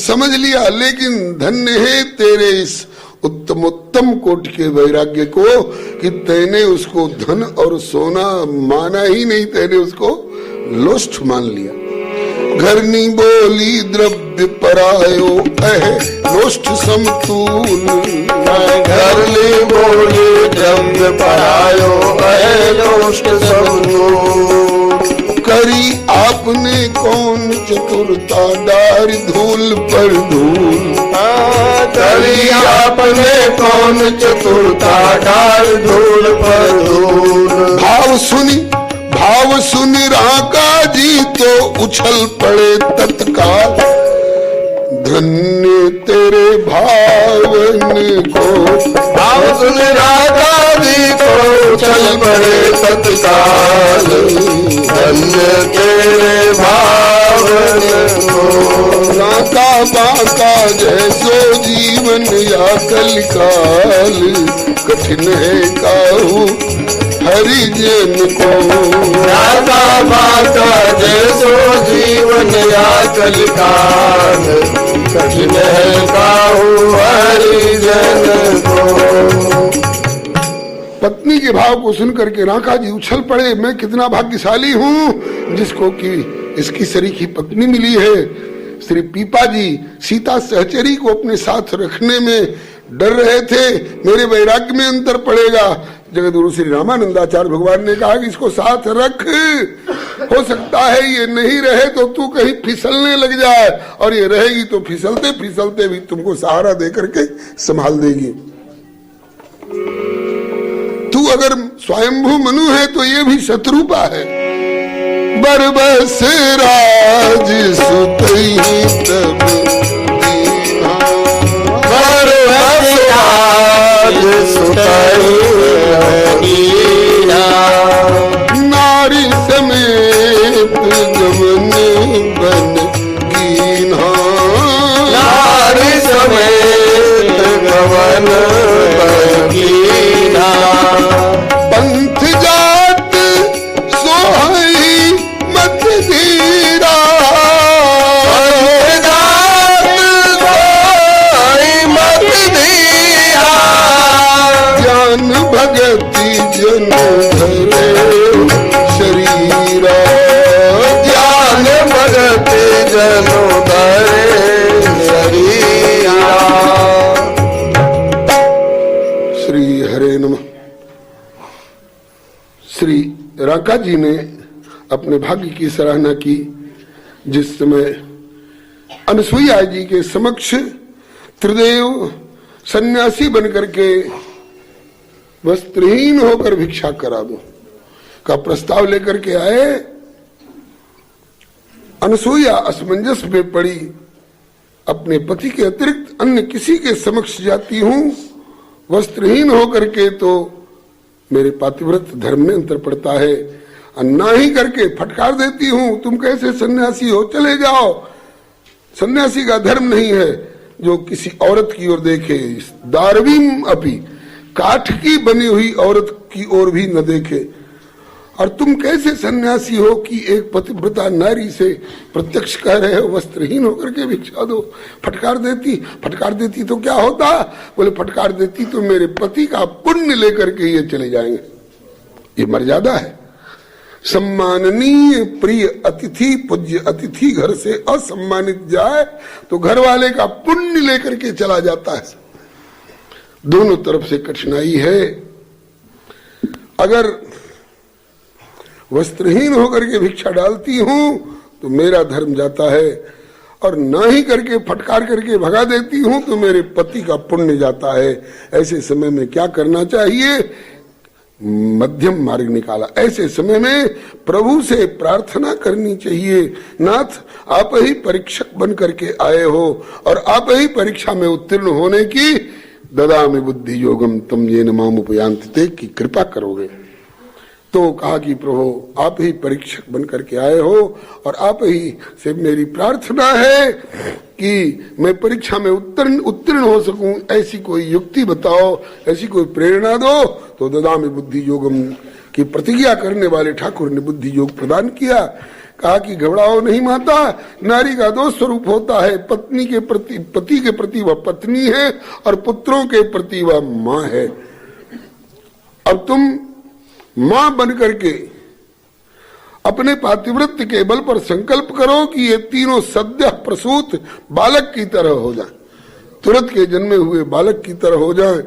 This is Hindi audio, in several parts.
समझ लिया, लेकिन धन्य है तेरे इस उत्तम कोट के वैराग्य को कि तैने उसको धन और सोना माना ही नहीं, तैने उसको लोष्ठ मान लिया। घरनी बोली द्रव्य परायो लोष्ठ समतूल, घरनी बोली द्रव्य परायो लोष्ठ समतूल। करी आपने कौन चतुरता डार धूल पर धूल, करी आपने कौन चतुरता डार धूल पर धूल। भाव सुनी राका जी तो उछल पड़े तत्काल, धन्य तेरे भावन को। भाव सुनी राका जी को उछल पड़े तत्काल, धन्य तेरे भावन को। राका बाका जैसो जीवन या कलिकाल, कठिन है काहू हरिजन को। राका बाका जैसो जीवन या कलिकाल, कठिन है काहू हरिजन को। पत्नी के भाव को सुनकर के राका जी उछल पड़े, मैं कितना भाग्यशाली हूँ जिसको कि इसकी सरीखी पत्नी मिली है। श्री पीपा जी सीता सहचरी को अपने साथ रखने में डर रहे थे, मेरे वैराग्य में अंतर पड़ेगा। जगतगुरु श्री रामानंदाचार्य भगवान ने कहा कि इसको साथ रख, हो सकता है ये नहीं रहे तो तू कहीं फिसलने लग जाए, और ये रहेगी तो फिसलते फिसलते भी तुमको सहारा दे करके संभाल देगी। तू अगर स्वयंभू मनु है तो ये भी शत्रुपा है। बरबस राज सुतई तब दीना, बरबस राज सुतई दीना। नारी समेत गमन बन कीन्हा, नारी समेत गमन बन कीन्हा। पंथ जात सोहई मत धीरा, पंथ जात सोहई मत धीरा। ज्ञान भगति जन धरे शरीरा, ज्ञान भगति जन धरे शरीरा। श्री हरे नमः। श्री राका जी ने अपने भाग्य की सराहना की। जिस समय अनसुईया जी के समक्ष त्रिदेव सन्यासी बनकर के वस्त्रहीन होकर भिक्षा करा दो का प्रस्ताव लेकर के आए, अनसुईया असमंजस में पड़ी। अपने पति के अतिरिक्त अन्य किसी के समक्ष जाती हूं वस्त्रहीन होकर के तो मेरे पातिव्रत धर्म में अंतर पड़ता है, अन्ना ही करके फटकार देती हूं, तुम कैसे सन्यासी हो, चले जाओ। सन्यासी का धर्म नहीं है जो किसी औरत की ओर देखे, दारवीम अपी, काठ की बनी हुई औरत की ओर भी न देखे। और तुम कैसे सन्यासी हो कि एक पतिव्रता नारी से प्रत्यक्ष कह रहे हो वस्त्रहीन होकर के भिक्षा दो। फटकार देती तो क्या होता? बोले फटकार देती तो मेरे पति का पुण्य लेकर के ये चले जाएंगे। ये मर्यादा है। सम्माननीय प्रिय अतिथि, पूज्य अतिथि घर से असम्मानित जाए तो घर वाले का पुण्य लेकर के चला जाता है। दोनों तरफ से कठिनाई है। अगर वस्त्रहीन होकर के भिक्षा डालती हूं तो मेरा धर्म जाता है, और ना ही करके फटकार करके भगा देती हूं तो मेरे पति का पुण्य जाता है। ऐसे समय में क्या करना चाहिए? मध्यम मार्ग निकाला। ऐसे समय में प्रभु से प्रार्थना करनी चाहिए, नाथ आप ही परीक्षक बन करके आए हो और आप ही परीक्षा में उत्तीर्ण होने की ददामि बुद्धि योगम तम येन माम उपयांति की कृपा करोगे। तो कहा कि प्रभु आप ही परीक्षक बन करके आए हो और आप ही से मेरी प्रार्थना है कि मैं परीक्षा में उत्तीर्ण हो सकूं। ऐसी कोई युक्ति बताओ, ऐसी कोई प्रेरणा दो। तो ददामि बुद्धि योगम की प्रतिज्ञा करने वाले ठाकुर ने बुद्धि योग प्रदान किया। कहा कि घबराओ नहीं माता, नारी का दो स्वरूप होता है, पत्नी के प्रति, पति के प्रति वह पत्नी है और पुत्रों के प्रति वह माँ है। अब तुम माँ बन करके अपने पातिव्रत्य के बल पर संकल्प करो कि ये तीनों सद्य प्रसूत बालक की तरह हो जाएं, तुरंत के जन्मे हुए बालक की तरह हो जाएं,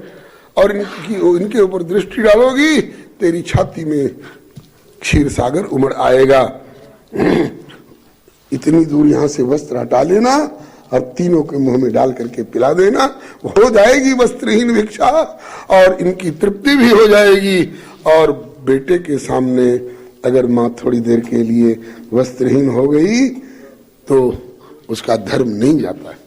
और इनके ऊपर दृष्टि डालोगी, तेरी छाती में क्षीर सागर उमड़ आएगा। इतनी दूर यहां से वस्त्र हटा लेना और तीनों के मुंह में डाल करके पिला देना, हो जाएगी वस्त्रहीन भिक्षा और इनकी तृप्ति भी हो जाएगी। और बेटे के सामने अगर माँ थोड़ी देर के लिए वस्त्रहीन हो गई तो उसका धर्म नहीं जाता है।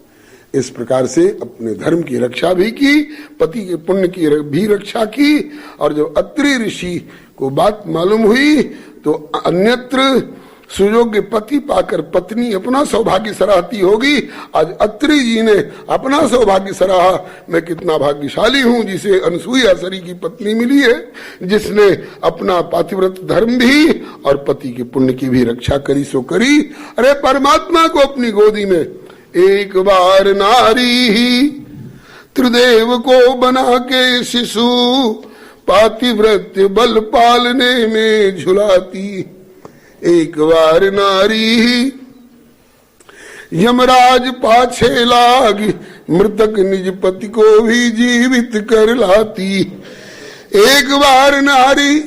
इस प्रकार से अपने धर्म की रक्षा भी की, पति के पुण्य की भी रक्षा की। और जब अत्रि ऋषि को बात मालूम हुई तो अन्यत्र सुयोग्य पति पाकर पत्नी अपना सौभाग्य सराहती होगी। आज अत्रि जी ने अपना सौभाग्य सराहा, मैं कितना भाग्यशाली हूं जिसे अनसुईया सरी की पत्नी मिली है, जिसने अपना पातिव्रत धर्म भी और पति के पुण्य की भी रक्षा करी सो करी। अरे परमात्मा को अपनी गोदी में एक बार नारी ही त्रिदेव को बना के शिशु, पातिव्रत्य बल पालने में झुलाती। एक बार नारी यमराज पाछे लाग, मृतक निज पति को भी जीवित कर लाती। एक बार नारी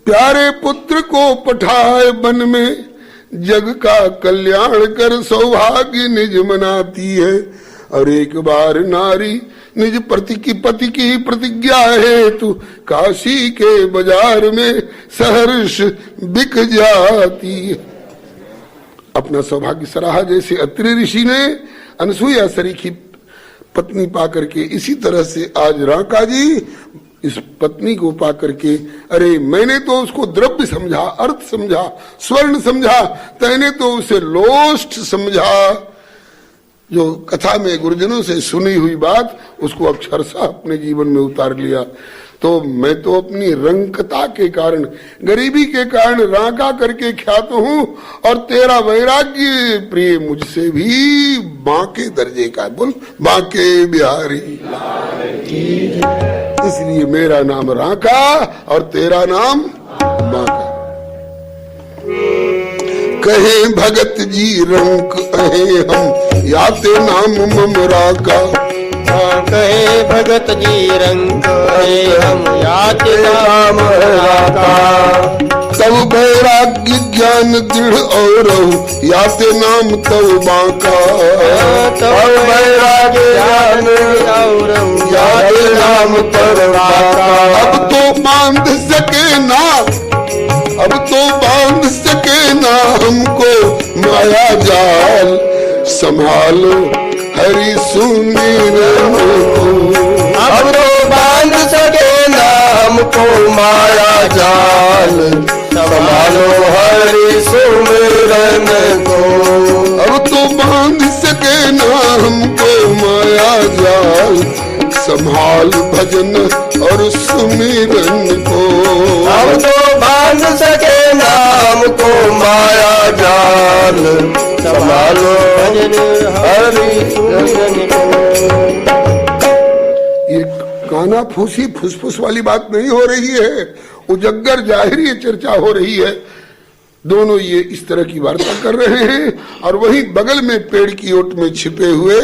प्यारे पुत्र को पठाए वन में, जग का कल्याण कर सौभाग्य निज मनाती है। और एक बार नारी निज पति की प्रतिज्ञा है तू काशी के बाजार में सहर्ष बिक जाती है। अपना सौभाग्य सराहा जैसे अत्रि ऋषि ने अनसुईया सरी की पत्नी पाकर के, इसी तरह से आज राका जी इस पत्नी को पाकर के, अरे मैंने तो उसको द्रव्य समझा, अर्थ समझा, स्वर्ण समझा, तैने तो उसे लोष्ट समझा। जो कथा में गुरुजनों से सुनी हुई बात उसको अक्षरशः अपने जीवन में उतार लिया। तो मैं तो अपनी रंकता के कारण, गरीबी के कारण राका करके ख्यात हूं, और तेरा वैराग्य प्रिय मुझसे भी बांके दर्जे का, बोल बांके बिहारी। इसलिए मेरा नाम राका और तेरा नाम बांका। कहे भगत जी रंक अहे हम, याते नाम मम राका। कहे भगत जी रंग हम, याते नाम राका। तब वैराग्य ज्ञान दृढ़ और याते नाम तव बांका। तब वैराग्य ज्ञान और याते नाम तव बांका। अब तो बांध सके ना, अब तो बांध सके ना हमको माया जाल, संभालो हरि सुमिरन को। अब तो बांध सके ना हमको माया जाल, संभालो हरि सुमिरन को। अब तो बांध सके ना हमको माया जाल, संभाल भजन और सुमिरन को। अब तो बांध सके ना हमको माया जाल, संभालो भजन हरि सुमिरन को। ये काना फूसी फुसफुस वाली बात नहीं हो रही है, उजग्गर जाहिर ये चर्चा हो रही है। दोनों ये इस तरह की वार्ता कर रहे हैं और वहीं बगल में पेड़ की ओट में छिपे हुए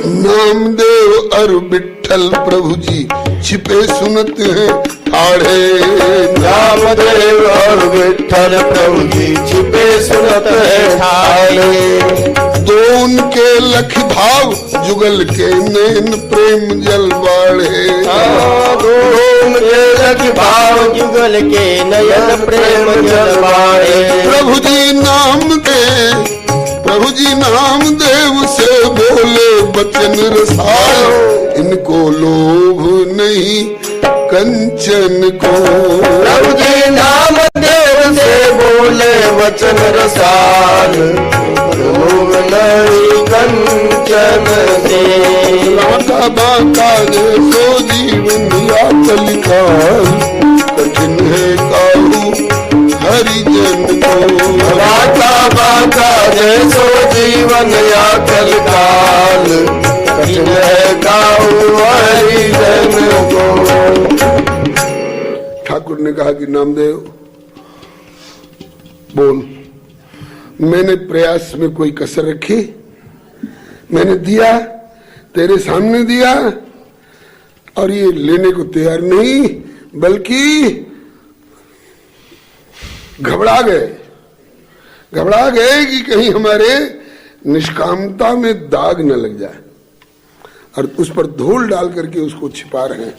नामदेव और विठल प्रभु जी छिपे सुनत हैं ठाड़े। नामदेव और विठल प्रभु जी छिपे सुनत हैं ठाड़े। दो उनके लख भाव जुगल के नैन प्रेम जल बाढ़े। दो उनके लख भाव जुगल के नयन प्रेम जल बाढ़े। प्रभु जी नाम दे, प्रभु जी नाम देव से बोले बचन रसाल, इनको लोभ नहीं कंचन को। प्रभु जी नाम देव से बोले वचन रसाल, लोभ नहीं कंचन से। राका बांका जैसो जीवन यात लिखा, कठिन है काहू हरिजन को। ऐसो जीवन या कल काल, कठिन है काऊ हरिजन को। ठाकुर ने कहा कि नामदेव बोल, मैंने प्रयास में कोई कसर रखी? मैंने दिया, तेरे सामने दिया, और ये लेने को तैयार नहीं, बल्कि घबरा गए कि कहीं हमारे निष्कामता में दाग न लग जाए, और उस पर धूल डाल करके उसको छिपा रहे हैं।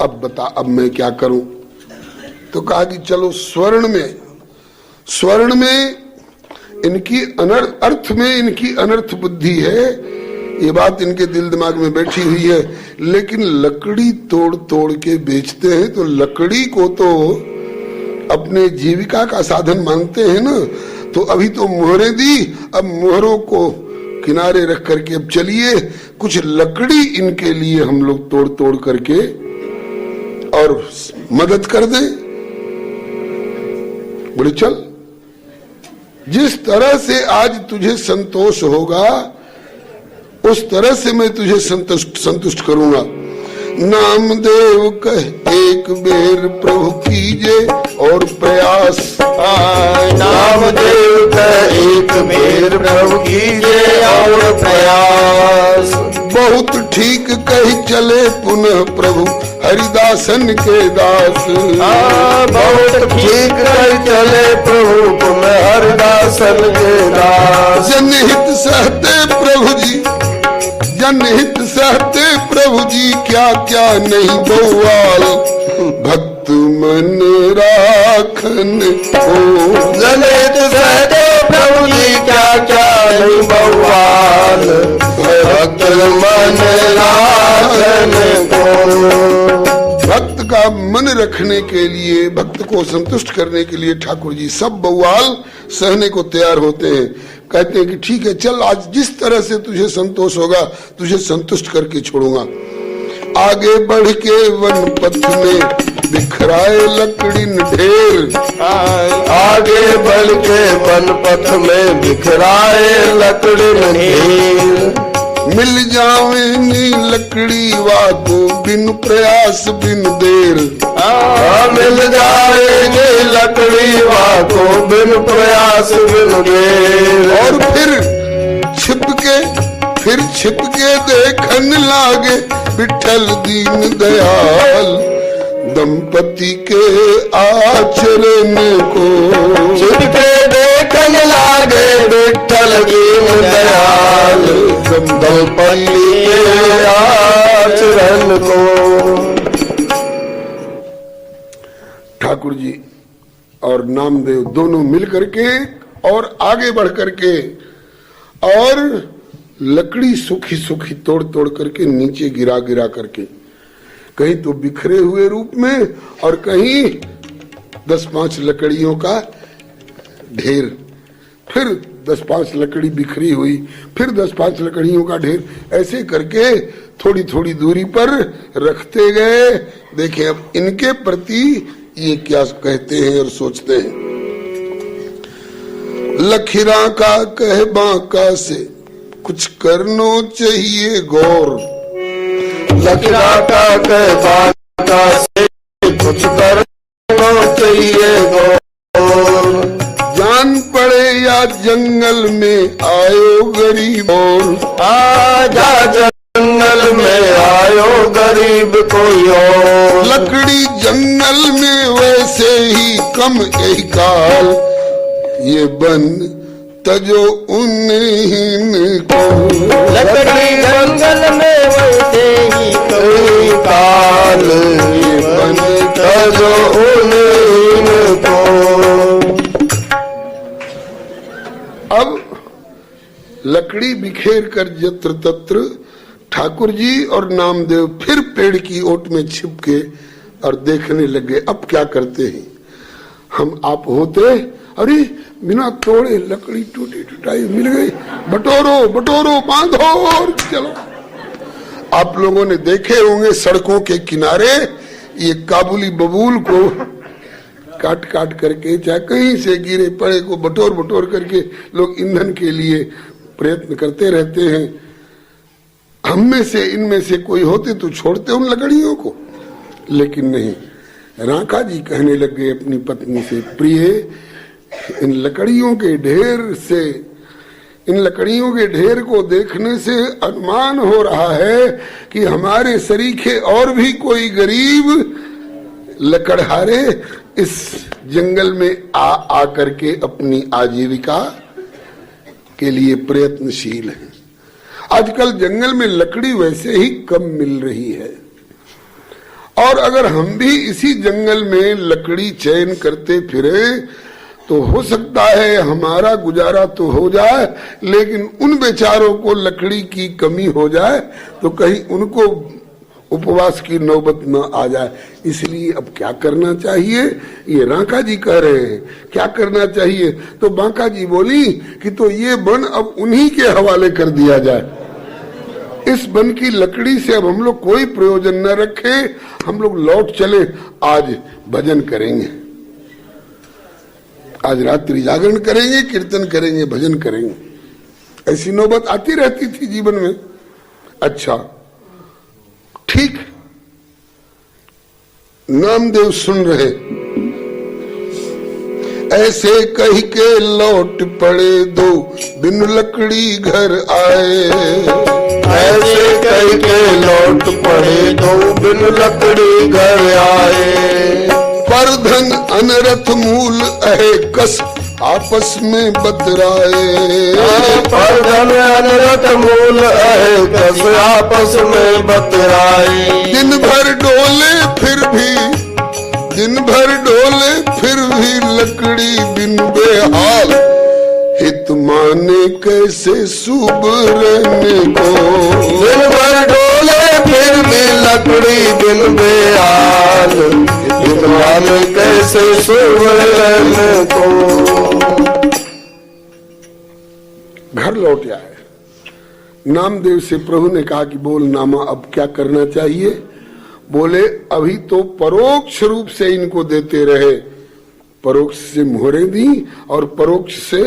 अब बता, अब मैं क्या करूं? तो कहा कि चलो स्वर्ण में इनकी अर्थ में इनकी अनर्थ बुद्धि है, ये बात इनके दिल दिमाग में बैठी हुई है, लेकिन लकड़ी तोड़ तोड़ के बेचते हैं, तो लकड़ी को तो अपने जीविका का साधन मानते हैं ना। तो अभी तो मोहरें दी, अब मोहरों को किनारे रख करके अब चलिए कुछ लकड़ी इनके लिए हम लोग तोड़ तोड़ करके और मदद कर दें। बोले चल, जिस तरह से आज तुझे संतोष होगा उस तरह से मैं तुझे संतुष्ट करूंगा। नामदेव कह एक बेर प्रभु कीजे और प्रयास, नामदेव कह एक बेर प्रभु कीजे और प्रयास। बहुत ठीक कही चले पुनः प्रभु हरिदासन के दास, बहुत ठीक कही चले प्रभु पुनः हरिदासन के दास। जनहित सहते प्रभु जी, जनहित सहते प्रभु जी, क्या क्या नहीं बउआल, भक्त मन राखन को। जनहित सहते प्रभु जी, क्या क्या नहीं बउआल, भक्त मन राखन को। भक्त का मन रखने के लिए, भक्त को संतुष्ट करने के लिए ठाकुर जी सब बउआल सहने को तैयार होते हैं। कहते हैं कि ठीक है, चल आज जिस तरह से तुझे संतोष होगा तुझे संतुष्ट करके छोड़ूंगा। आगे बढ़ के वन पथ में बिखराए लकड़ी ढेर, आगे बढ़ के वन पथ में बिखराए लकड़ी ढेर। मिल जावे नी लकड़ी वाको बिन प्रयास बिन देर, मिल जाएगी लकड़ी वाको बिन प्रयास बिन देर। और फिर छिप के देखन लागे विठल दीन दयाल, दंपति के आचरण को। छिप के देखन लागे विठल दीन दयाल, दंपति के आचरण को। ठाकुर जी और नामदेव दोनों मिल करके और आगे बढ़ करके और लकड़ी सूखी सूखी तोड़ तोड़ करके नीचे गिरा गिरा करके, कहीं तो बिखरे हुए रूप में और कहीं 10-5 लकड़ियों का ढेर, फिर 10-5 लकड़ी बिखरी हुई, फिर 10-5 लकड़ियों का ढेर, ऐसे करके थोड़ी थोड़ी दूरी पर रखते गए। देखें अब इनके प्रति ये क्या कहते हैं और सोचते हैं। लखीरा का कह बांका से कुछ करनो चाहिए गौर, लखीरा का कह बांका से कुछ करनो चाहिए गौर। जान पड़े या जंगल में आयो गरीब और, आजा जंगल में आयो गरीब कोई और। लकड़ी जंगल में वैसे ही कम यही काल, ये बन तजो उन्हीं को। लकड़ी जंगल में वैसे ही कई काल, ये बन तजो उन्हीं को। अब लकड़ी बिखेर कर यत्र तत्र ठाकुर जी और नामदेव फिर पेड़ की ओट में छिप के और देखने लगे अब क्या करते हैं। हम आप होते, अरे बिना तोड़े लकड़ी टूटी टुटाई मिल गई, बटोरो बटोरो बांधो और चलो। आप लोगों ने देखे होंगे सड़कों के किनारे ये काबुली बबूल को काट काट करके, चाहे कहीं से गिरे पड़े को बटोर बटोर करके लोग ईंधन के लिए प्रयत्न करते रहते हैं। हम में से, इनमें से कोई होते तो छोड़ते उन लकड़ियों को, लेकिन नहीं। राका जी कहने लग गए अपनी पत्नी से, प्रिय, इन लकड़ियों के ढेर से, इन लकड़ियों के ढेर को देखने से अनुमान हो रहा है कि हमारे सरीखे और भी कोई गरीब लकड़हारे इस जंगल में आ करके अपनी आजीविका के लिए प्रयत्नशील हैं। आजकल जंगल में लकड़ी वैसे ही कम मिल रही है, और अगर हम भी इसी जंगल में लकड़ी चयन करते फिरे तो हो सकता है हमारा गुजारा तो हो जाए, लेकिन उन बेचारों को लकड़ी की कमी हो जाए तो कहीं उनको उपवास की नौबत न आ जाए। इसलिए अब क्या करना चाहिए, ये राका जी कह रहे हैं, क्या करना चाहिए? तो बांका जी बोली कि तो ये वन अब उन्हीं के हवाले कर दिया जाए। इस वन की लकड़ी से अब हम लोग कोई प्रयोजन न रखें, हम लोग लौट चले, आज भजन करेंगे, आज रात्रि जागरण करेंगे, कीर्तन करेंगे, भजन करेंगे। ऐसी नौबत आती रहती थी जीवन में। अच्छा ठीक, नामदेव सुन रहे, ऐसे कह के लौट पड़े, दो बिन लकड़ी घर आए। ऐसे कह के लौट पड़े, दो बिन लकड़ी घर आए। पर धन अनरथ मूल अहे कस आपस में बतराए। पर धन अनरथ मूल अहे कस आपस में बतराए। दिन भर डोले फिर भी, दिन भर डोले फिर भी लकड़ी बिन बेहाल। हित माने कैसे शुभ रहने को। दिन भर डोले फिर भी लकड़ी बिन बेहाल। हित माने कैसे शुभ रहने को। घर लौट आए। नामदेव से प्रभु ने कहा कि बोल नामा, अब क्या करना चाहिए? बोले अभी तो परोक्ष रूप से इनको देते रहे, परोक्ष से मोहरें दी और परोक्ष से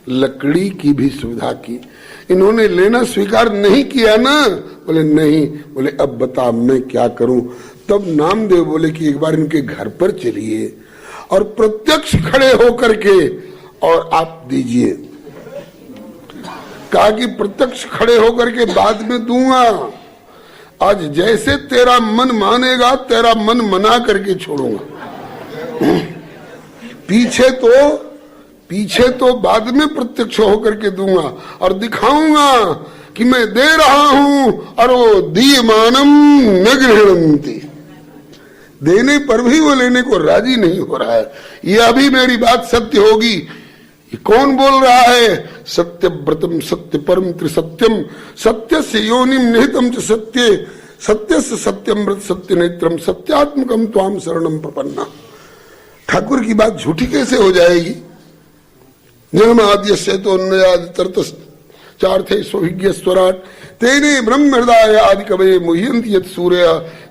लकड़ी की भी सुविधा की। इन्होंने लेना स्वीकार नहीं किया ना? बोले नहीं। बोले अब बता मैं क्या करूं? तब नामदेव बोले कि एक बार इनके घर पर चलिए और प्रत्यक्ष खड़े होकर के और आप दीजिए। कहा कि प्रत्यक्ष खड़े होकर के बाद में दूंगा, आज जैसे तेरा मन मानेगा तेरा मन मना करके छोड़ूंगा। पीछे तो बाद में प्रत्यक्ष होकर के दूंगा और दिखाऊंगा कि मैं दे रहा हूं, और वो दीयमानम न गृह्णन्ति, देने पर भी वो लेने को राजी नहीं हो रहा है। ये अभी मेरी बात सत्य होगी। ये कौन बोल रहा है? सत्य व्रतम सत्य परम त्रिसत्यम, सत्य से योनिम निहितम च सत्ये, सत्य से सत्यम व्रत सत्य नेत्रम, सत्यात्मकम त्वाम शरणम प्रपन्ना। ठाकुर की बात झूठी कैसे हो जाएगी? जन्म आद्य से तो चार्थे स्वभिज्ञ स्वराट तेने ब्रह्म हृदय आदि कवये मुह्यन्ति यत् सूर्य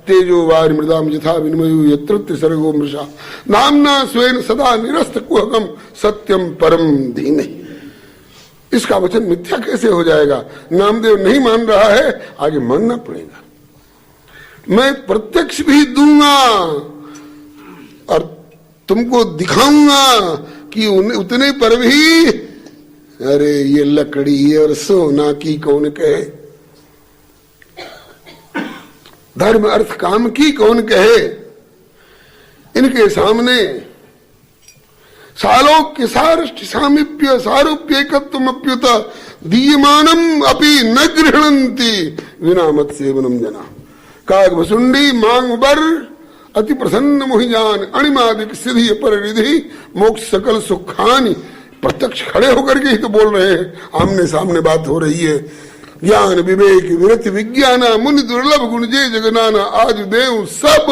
तेजो वारि मृदाम यथा विनिमयो यत्र त्रिसर्गो मृषा नामना स्वेन सदा निरस्त कुहकम सत्यम परम धीमहि। इसका वचन मिथ्या कैसे हो जाएगा? नामदेव नहीं मान रहा है, आगे मानना पड़ेगा। मैं प्रत्यक्ष भी दूंगा और तुमको दिखाऊंगा कि उतने पर भी, अरे ये लकड़ी और सोना की कौन कहे, धर्म अर्थ काम की कौन कहे। इनके सामने सालोक्य सारष्ट सामीप्य सारूप्य एकत्वम अप्युत दीयमानम अपि न गृह्णन्ति विना मत सेवनम जना। काग भसुंडी मांग बर अति प्रसन्न मोहिजान अणिमादिक सिद्धि पर रिधि मोक्ष सकल सुखानि। प्रत्यक्ष खड़े होकर के ही तो बोल रहे हैं, आमने सामने बात हो रही है। ज्ञान विवेक विरति विज्ञाना मुनि दुर्लभ गुण जय जगनाना, आज देव सब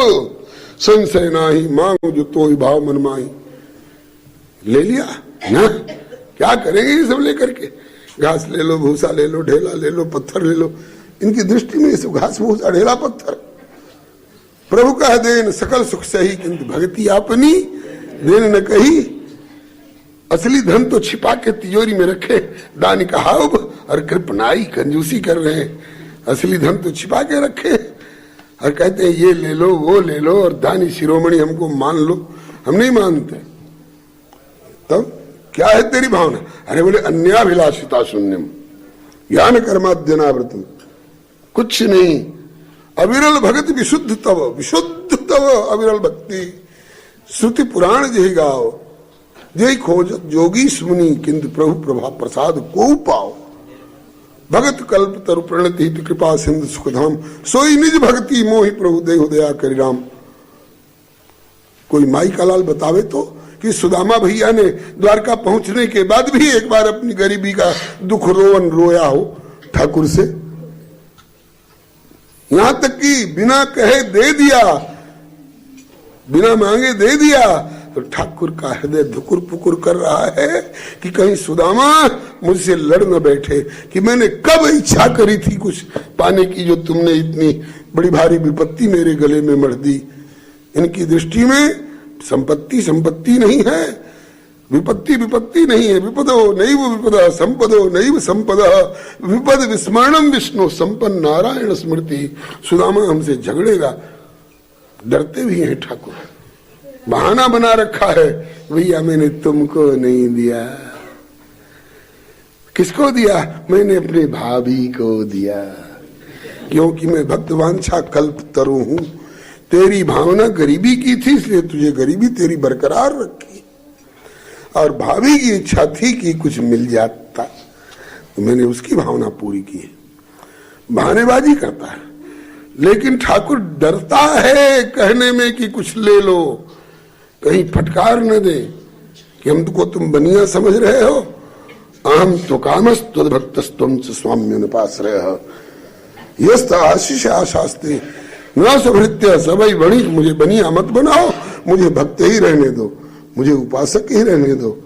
संशय नाही मांग जो तो भाव मन माही। ले लिया ना, क्या करेंगे ये सब लेकर के? घास ले लो, भूसा ले लो, ढेला ले लो, पत्थर ले लो। इनकी दृष्टि में ये सब घास भूसा ढेला पत्थर प्रभु कह देन सकल सुख सही, किंतु भक्ति अपनी देन न कही। असली धन तो छिपा के तिजोरी में रखे, दान का हाव और कृपनाई कंजूसी कर रहे हैं। असली धन तो छिपा के रखे और कहते हैं ये ले लो वो ले लो और दानी शिरोमणि हमको मान लो। हम नहीं मानते। तब क्या है तेरी भावना? अरे बोले अन्याभिलाषिता शून्यम ज्ञान कर्माद्यनावृतम, कुछ नहीं। अविरल भगत विशुद्ध तव अविरल भक्ति, श्रुति पुराण जही गाओ, जय खोज जोगी सुमुनि, किंतु प्रभु प्रभा प्रसाद को पाओ। भगत कल्प तरु प्रणति कृपा सिंधु सुखधाम, सोई निज भक्ति मोहि प्रभु देहु दया करि राम। कोई माई का लाल बतावे तो कि सुदामा भैया ने द्वारका पहुंचने के बाद भी एक बार अपनी गरीबी का दुख रोवन रोया हो ठाकुर से, यहां तक कि बिना कहे दे दिया, बिना मांगे दे दिया। तो ठाकुर का हृदय धुकुर पुकुर कर रहा है कि कहीं सुदामा मुझसे लड़ न बैठे कि मैंने कब इच्छा करी थी कुछ पाने की, जो तुमने इतनी बड़ी भारी विपत्ति मेरे गले में मढ़ दी। इनकी दृष्टि में संपत्ति संपत्ति नहीं है, विपत्ति विपत्ति नहीं है। विपदो नैव विपदा संपदो नैव संपदा, विपद विस्मरणम विष्णु संपन्न नारायण स्मृति। सुदामा हमसे झगड़ेगा, डरते भी हैं ठाकुर। बहाना बना रखा है, भैया मैंने तुमको नहीं दिया। किसको दिया? मैंने अपने भाभी को दिया, क्योंकि मैं भक्तवांछा कल्प तरु हूं। तेरी भावना गरीबी की थी, इसलिए तुझे गरीबी तेरी बरकरार रखी, और भाभी की इच्छा थी कि कुछ मिल जाता, तो मैंने उसकी भावना पूरी की। बहानेबाजी करता है, लेकिन ठाकुर डरता है कहने में कि कुछ ले लो, कहीं फटकार न दे कि हमको तुम बनिया समझ रहे हो। अहम तो कामस त्वद्भक्तस्त्वं च स्वाम्योनुपाश्रयः, यस्त आशीष आशास्ते न सभृत्य सवै वणिक। मुझे बनिया मत बनाओ, मुझे भक्त ही रहने दो, मुझे उपासक ही रहने दो,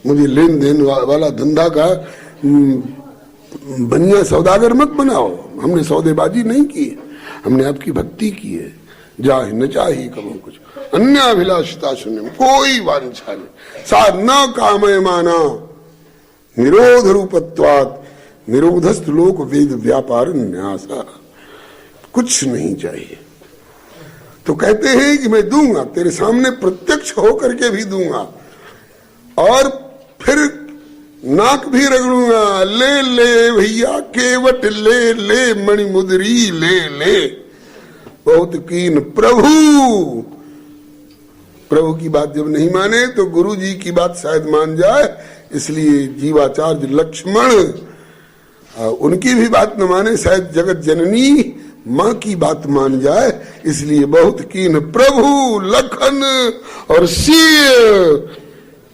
मुझे लेन देन वाला धंधा का बनिया सौदागर मत बनाओ। हमने सौदेबाजी नहीं की, हमने आपकी भक्ति की है। जाहि न चाहिए कबो कुछ, अन्याभिलाषिता शून्यम, कोई वांछा नहीं। साधना कामय माना निरोध रूपत्वात्, निरोधस्त लोक वेद व्यापार न्यासा, कुछ नहीं चाहिए। तो कहते हैं कि मैं दूंगा, तेरे सामने प्रत्यक्ष होकर के भी दूंगा, और फिर नाक भी रगड़ूंगा। ले ले भैया केवट ले ले, मणिमुद्री ले ले, बहुत कीन प्रभु। प्रभु की बात जब नहीं माने तो गुरु जी की बात शायद मान जाए, इसलिए जीवाचार्य लक्ष्मण उनकी भी बात न माने, शायद जगत जननी माँ की बात मान जाए, इसलिए बहुत कीन प्रभु लखन और सिय।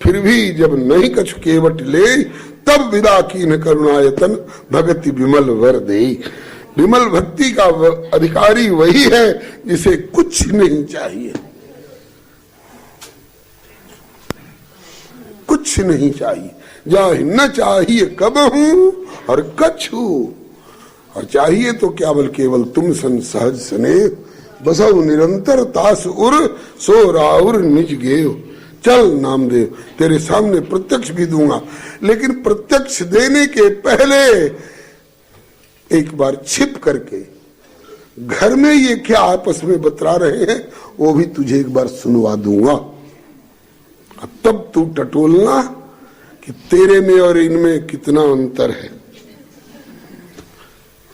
फिर भी जब नहीं कछु केवट ले, तब विदा कीन करुणायतन भगति विमल वर दे। विमल भक्ति का अधिकारी वही है जिसे कुछ नहीं चाहिए, कुछ नहीं चाहिए। जाहि न चाहिए कब हूं और कछु, और चाहिए तो केवल केवल तुम सन सहज स्नेह। बसव निरंतर तास उर सो राउर निज गेव। चल नामदेव, तेरे सामने प्रत्यक्ष भी दूंगा, लेकिन प्रत्यक्ष देने के पहले एक बार छिप करके घर में ये क्या आपस में बतरा रहे हैं वो भी तुझे एक बार सुनवा दूंगा। तब तू टटोलना कि तेरे में और इनमें कितना अंतर है।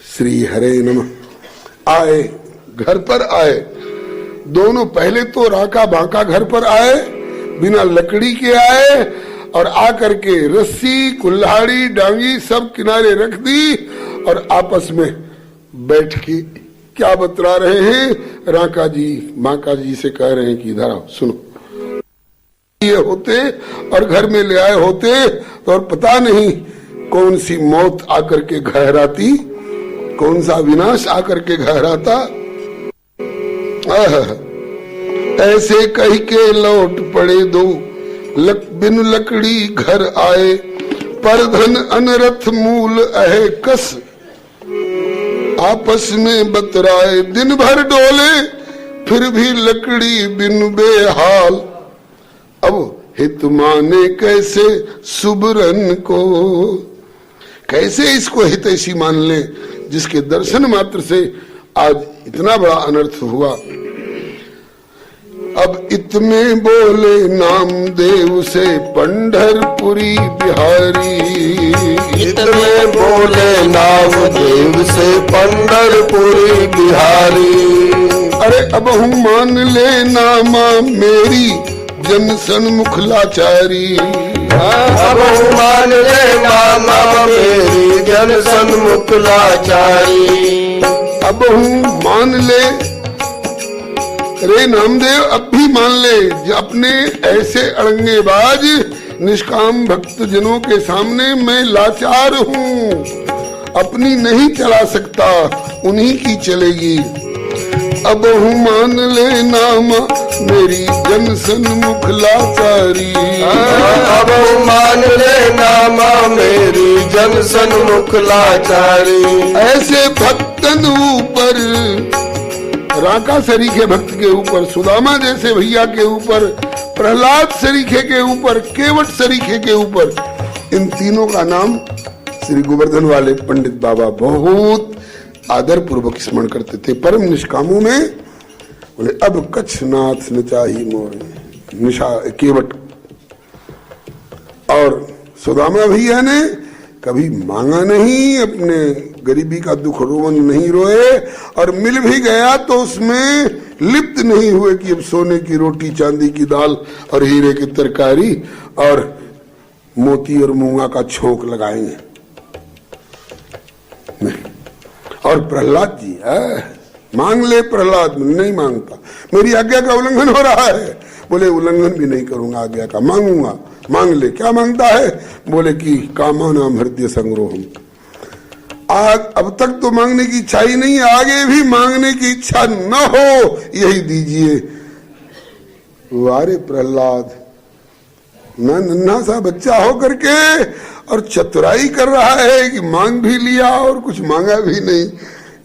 श्री हरे नमः। आए, घर पर आए, दोनों पहले तो राका बांका घर पर आए, बिना लकड़ी के आए, और आकर के रस्सी कुल्हाड़ी डांगी सब किनारे रख दी, और आपस में बैठ के क्या बतरा रहे हैं। राका जी बांका जी से कह रहे हैं कि इधर आओ सुनो। ये होते और घर में ले आए होते तो और पता नहीं कौन सी मौत आकर के गहराती, कौन सा विनाश आकर के गहराता। ऐसे कह के लौट पड़े दो, बिन लकड़ी घर आए, पर धन अनरथ मूल अहे कस। आपस में बतराए दिन भर डोले, फिर भी लकड़ी बिन बेहाल। अब हित माने कैसे सुबरन को, कैसे इसको हितैषी मान ले जिसके दर्शन मात्र से आज इतना बड़ा अनर्थ हुआ। अब इतने बोले नामदेव से पंढरपुरी बिहारी, इतने बोले नामदेव से पंढरपुरी बिहारी। अरे अब हूँ मान ले नामा मेरी जन सन्मुख लाचारी। अब मान ले नामा मेरी जन सन्मुख लाचारी। अब हूँ मान ले, रे नामदेव अब भी मान ले, अपने ऐसे अड़ंगेबाज निष्काम भक्त जनों के सामने मैं लाचार हूँ, अपनी नहीं चला सकता, उन्हीं की चलेगी। अब हूँ मान ले नामा मेरी जन सन्मुख लाचारी। अब मान ले नामा मेरी जन सन्मुख लाचारी। ऐसे भक्तन ऊपर, राका सरीखे भक्त के ऊपर, सुदामा जैसे भैया के ऊपर, प्रहलाद सरीखे के ऊपर, केवट सरीखे के ऊपर, इन तीनों का नाम श्री गोवर्धन वाले पंडित बाबा बहुत आदर पूर्वक स्मरण करते थे। परम निष्कामों में बोले अब कच्छनाथ न चाही मोर निशा केवट। और सुदामा भैया ने कभी मांगा नहीं, अपने गरीबी का दुख रोवन नहीं रोए, और मिल भी गया तो उसमें लिप्त नहीं हुए कि अब सोने की रोटी, चांदी की दाल और हीरे की तरकारी और मोती और मूंगा का छोंक लगाएंगे। नहीं। और प्रहलाद जी मांग ले, प्रहलाद नहीं मांगता, मेरी आज्ञा का उल्लंघन हो रहा है। बोले उल्लंघन भी नहीं करूंगा आज्ञा का, मांगूंगा। मांग ले। क्या मांगता है? बोले कि कामानाम हृदय संग्रोहम। अब तक तो मांगने की इच्छा ही नहीं, आगे भी मांगने की इच्छा न हो यही दीजिए। वारे प्रहलाद, मैं नन्हा सा बच्चा हो करके और चतुराई कर रहा है कि मांग भी लिया और कुछ मांगा भी नहीं,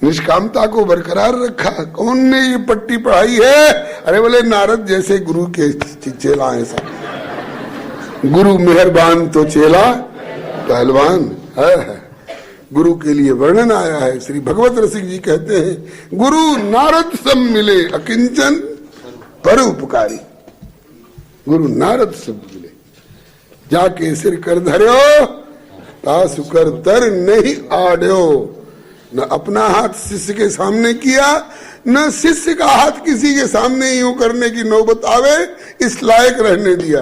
निष्कामता को बरकरार रखा। कौन ने ये पट्टी पढ़ाई है? अरे बोले नारद जैसे गुरु के चेला है सब। गुरु मेहरबान तो चेला पहलवान है। गुरु के लिए वर्णन आया है। श्री भगवत रसिक जी कहते हैं गुरु नारद सब मिले अकिंचन परोपकारी। गुरु नारद सब मिले, जाके सिर कर धर्यो तासु कर तर नहीं आड्यो। न अपना हाथ शिष्य के सामने किया, न शिष्य का हाथ किसी के सामने यूं करने की नौबत आवे इस लायक रहने दिया।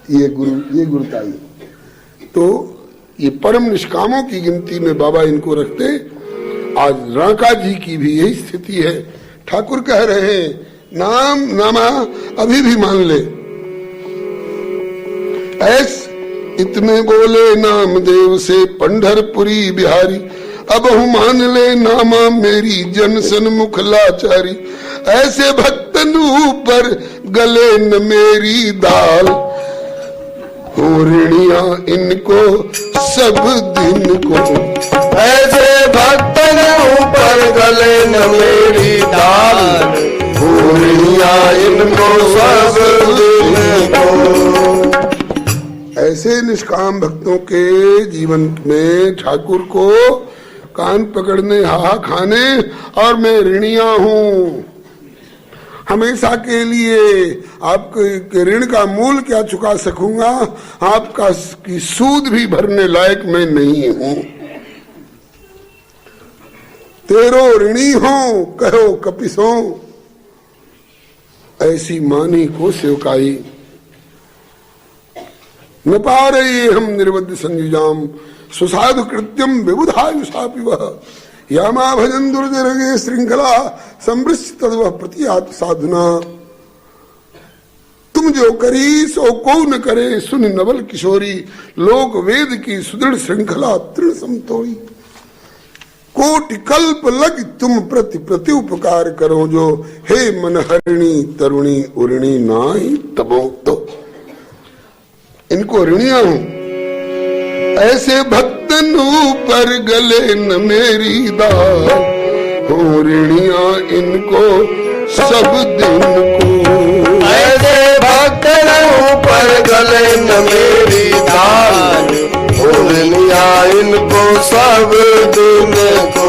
ये गुरुताई। तो ये परम निष्कामों की गिनती में बाबा इनको रखते। आज राका जी की भी यही स्थिति है। ठाकुर कह रहे हैं नाम नामा अभी भी मान ले। ऐस इतने बोले नामदेव से पंढरपुरी बिहारी, अब हूँ मान ले नामा मेरी जन सन्मुख लाचारी। ऐसे भक्तन ऊपर गले न मेरी दाल, हो ऋणिया इनको सब दिन को। ऐसे भक्तन ऊपर गले न मेरी दाल, हो ऋणिया इनको सब दिन को। ऐसे निष्काम भक्तों के जीवन में ठाकुर को कान पकड़ने, हाहा खाने, और मैं ऋणिया हूँ हमेशा के लिए। आपके ऋण का मूल क्या चुका सकूंगा, आपका की सूद भी भरने लायक मैं नहीं हूं। तेरो ऋणी हो कहो कपिसो, ऐसी मानी को सेवकाई। न पा रहे हम निर्वद्य संयुजाम, सुसाधु कृत्यम विबुधायुषापि वह। यामा भजन दुर्जरगे श्रृंखला, संवृष्ट तद्वह प्रतियात साधना। तुम जो करी सो को न करे, सुन नवल किशोरी। लोक वेद की सुदृढ़ श्रृंखला तृण समतोड़ी। कोटि कल्प लग तुम प्रति प्रति उपकार करो जो, हे मन हरिणी तरुणी उर्णी नाई तबो। तो इनको ऋणिया हूं। ऐसे भक्तन ऊपर गले न मेरी दाल, हो ऋणिया इनको सब दिन को। ऐसे भक्त ऊपर गले न मेरी दाल, भूलनिया इनको सब दिन को।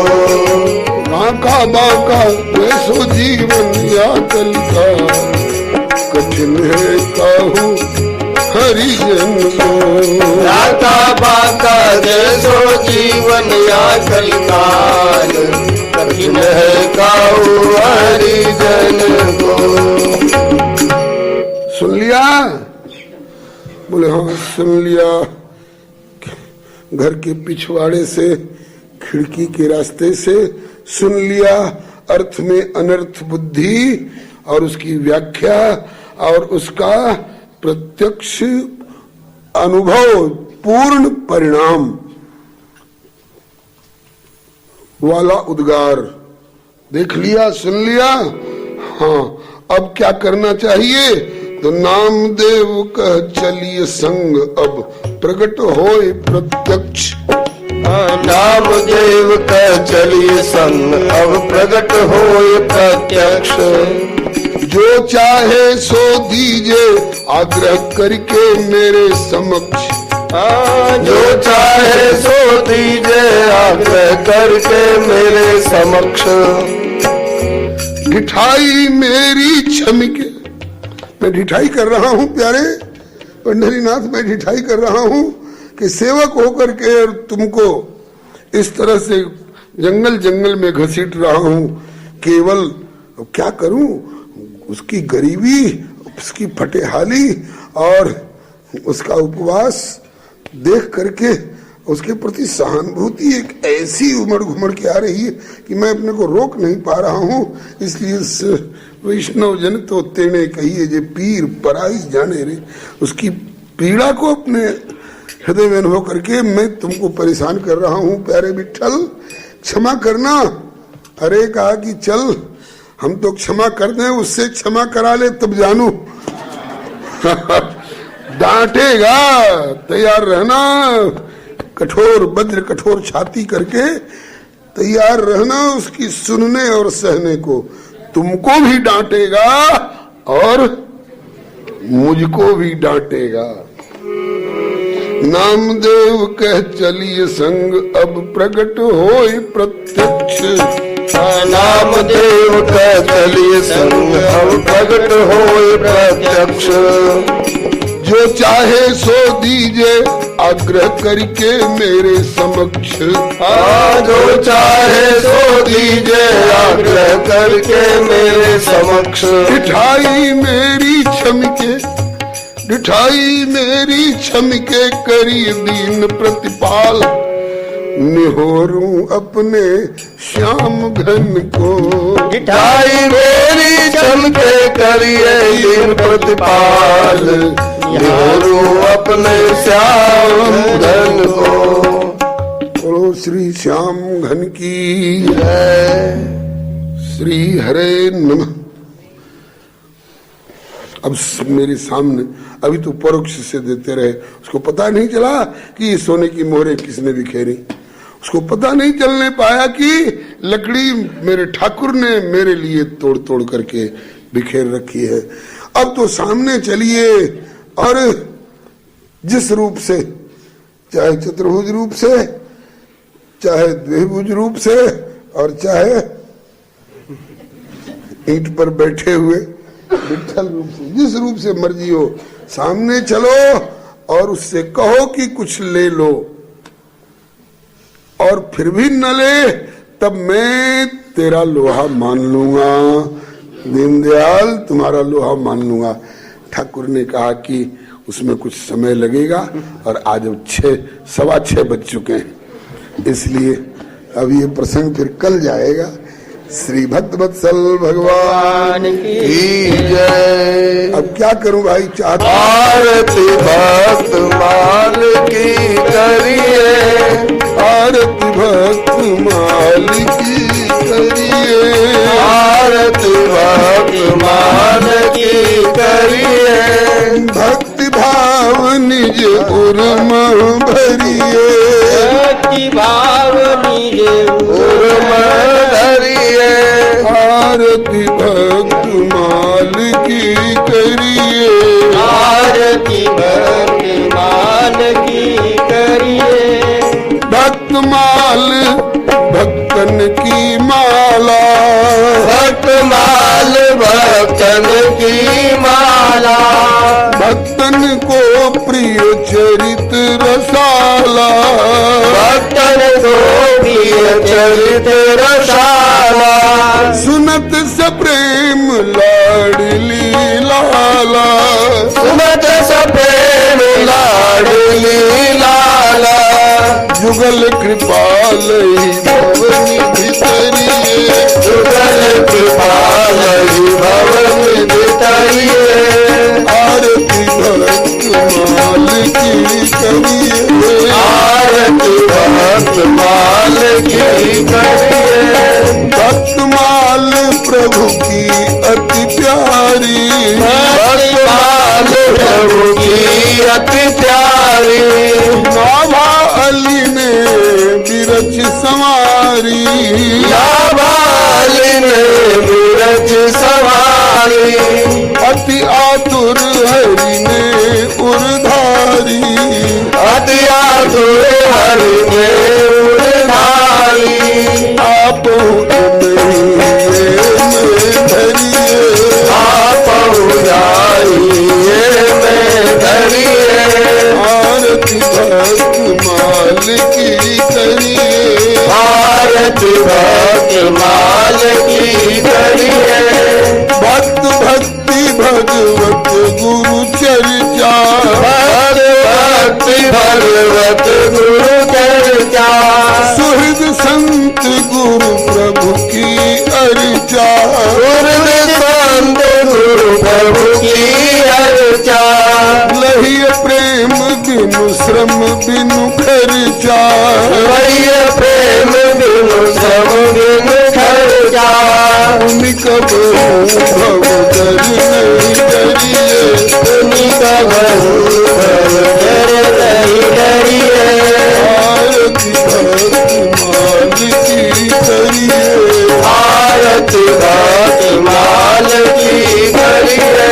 बांका बांका वैसो जीवन या कल का, कठिन है काहू हरिजन को। राता बाका जैसो जीवन या कलिकाल, कठिन है काहू हरिजन को। सुन लिया? बोले हाँ सुन लिया। घर के पिछवाड़े से, खिड़की के रास्ते से सुन लिया। अर्थ में अनर्थ बुद्धि और उसकी व्याख्या और उसका प्रत्यक्ष अनुभव, पूर्ण परिणाम वाला उद्गार देख लिया, सुन लिया। हाँ, अब क्या करना चाहिए? तो नामदेव कह चलिए संग, अब प्रकट होए प्रत्यक्ष। नामदेव का चलिए संग, अब प्रकट होए प्रत्यक्ष। जो चाहे सो दीजिए आग्रह करके मेरे समक्ष। जो चाहे सो दीजिए आग्रह करके मेरे समक्ष। ढिठाई मेरी क्षमिके, मैं ढिठाई कर रहा हूँ प्यारे पंढरीनाथ, मैं ढिठाई कर रहा हूँ कि सेवक होकर के और तुमको इस तरह से जंगल जंगल में घसीट रहा हूँ। केवल क्या करूँ? उसकी गरीबी, उसकी फटेहाली और उसका उपवास देख करके उसके प्रति सहानुभूति एक ऐसी उमड़ घुमड़ के आ रही है कि मैं अपने को रोक नहीं पा रहा हूँ। इसलिए वैष्णव जन तो तेने कहिए जे पीर पराई जाने रे। उसकी पीड़ा को अपने हृदय में अनुभव करके मैं तुमको परेशान कर रहा हूँ प्यारे विठ्ठल, क्षमा करना। अरे कहा कि चल हम तो क्षमा कर दें, उससे क्षमा करा ले तब जानू। डांटेगा, तैयार रहना, कठोर वज्र कठोर छाती करके तैयार रहना उसकी सुनने और सहने को। तुमको भी डांटेगा और मुझको भी डांटेगा। नामदेव कह चलिए संग, अब प्रकट होए प्रत्यक्ष। नामदेव का चलिए संग, अब प्रकट होए प्रत्यक्ष। जो चाहे सो दीजिए आग्रह करके मेरे समक्ष। जो चाहे सो दीजिए आग्रह करके मेरे समक्ष। ढिठाई मेरी क्षमिके, ढिठाई मेरी क्षमिके करी दीन प्रतिपाल। निहोरूं अपने श्याम घन को। ढिठाई मेरी क्षमते करिए दीन प्रतिपाल। निहोरूं अपने श्याम घन को। बोलो श्री श्याम घन की जय। श्री हरे नमः। अब मेरे सामने अभी तो परोक्ष से देते रहे, उसको पता नहीं चला कि ये सोने की मोहरें किसने बिखेरी। उसको पता नहीं चलने पाया कि लकड़ी मेरे ठाकुर ने मेरे लिए तोड़ तोड़ करके बिखेर रखी है। अब तो सामने चलिए और जिस रूप से, चाहे चतुर्भुज रूप से, चाहे द्विभुज रूप से, और चाहे ईंट पर बैठे हुए विठ्ठल रूप से, जिस रूप से मर्जी हो, सामने चलो और उससे कहो कि कुछ ले लो। और फिर भी न ले तब मैं तेरा लोहा मान लूंगा, दीनदयाल तुम्हारा लोहा मान लूंगा। ठाकुर ने कहा कि उसमें कुछ समय लगेगा और आज 6:15 बज चुके हैं, इसलिए अब ये प्रसंग फिर कल जाएगा। श्री भक्तवत्सल भगवान की जय। अब क्या करूं भाई, चाहता आरती भक्त माल की करिए। आरती भक्त माल की करिए। आरती भक्त माल की करिए। भक्ति भाव निज उर्म भरिए। भक्ति भाव निज उर्म धरिए। आरती भक्त को प्रिय चरित रसाला, भक्तन को प्रिय चरित रसाला, सुनत स प्रेम लाडली लाला, सुनत स प्रेम लाडली लाला, जुगल कृपाल भवन भितरिए, जुगल कृपाल भवन भितरिए, आरती भक्त माल की करिए, आरती भक्त माल की करिए, भक्त माल प्रभु की अति प्यारी, भक्त माल प्रभु की अति प्यारी, बाबा अली ने बिरच संवारी, लाभाली ने बिरज सवारी, अति आतुर हरि ने उरधारी, अति आतुर हरि ने उरधारी, आप धरिए, आप जाइए में धरिए, आरती भक्त माल की करिए, आरती भक्त माल की करिए, भक्त भक्ति भगवत गुरु चर्चा, भक्ति भगवत गुरु चर्चा, सुहृद संत गुरु प्रभु की अर्चा, सुहृद संत गुरु प्रभु की अर्चा, लहिय प्रेम बिनु श्रम बिनु खर्चा, वही प्रेम बिनु श्रम बिनु खर्चा, उन्हीं कब भव कर नहीं करिए, उन्हीं का भव डर नहीं डरिए, आरती भक्त माल की करिए, आरती भक्त माल की करिए,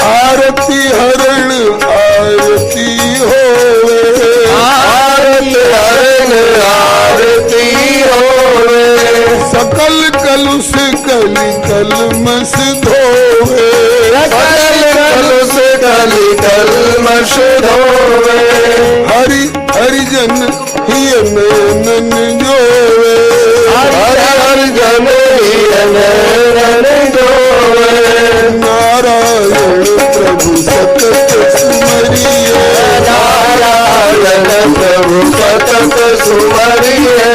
आरती हरण आरती होवे, आरती हरण आरती होवे, सकल कलुष कलि कलमस धोवे, सकल कलुष कलि कलमष धोवे, हरि हरिजन हिय नैनन जोवे, हर जन नैनन जोवे, नारायण प्रभु सतत सुमरिए, नारायण प्रभु सतत सुमरिए,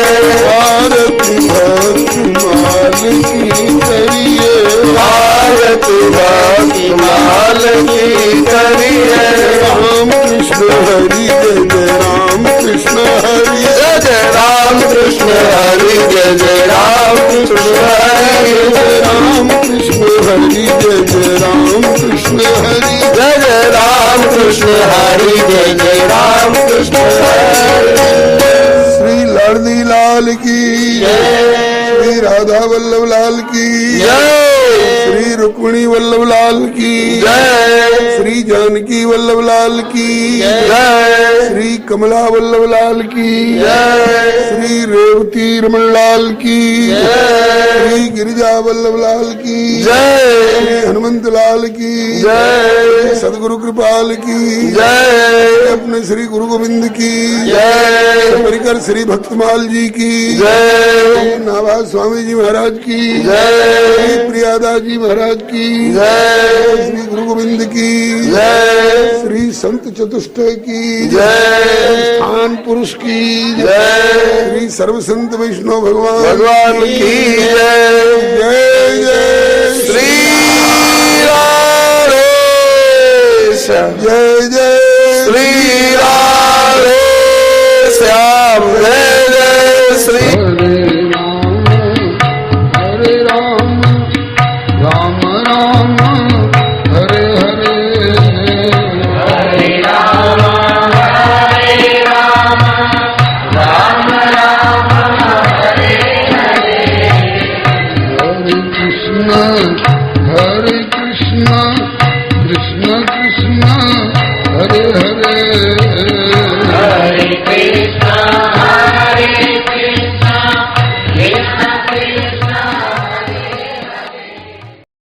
आरती भक्त माल की करिए, आरती भक्ति माल की करिए, राम कृष्ण हरि जय राम कृष्ण हरि, जय राम कृष्ण हरि जय राम कृष्ण हरि, राम कृष्ण हरि जय राम कृष्ण हरि, जय राम कृष्ण हरि जय राम कृष्ण हरि, श्री लाडली लाल की श्री राधा वल्लभ लाल की जय श्री रुक्मिणी वल्लभ लाल की जय श्री जानकी वल्लभ लाल की जय श्री कमला वल्लभ लाल की जय श्री रेवती रमन लाल की श्री गिरिजा वल्लभ लाल की जय श्री हनुमंत लाल की जय सदगुरु कृपाल की जय अपने श्री गुरु गोविंद की जय परिकर श्री भक्तमाल जी की जय नाभा स्वामी जी महाराज की जय श्री प्रियादास जी महाराज की जय श्री गुरु गोविंद की जय श्री संत चतुष्टय की जय स्थान पुरुष की जय श्री सर्व संत वैष्णव भगवान भगवान की जय जय जय श्री राधे जय जय श्री राधे श्याम जय जय श्री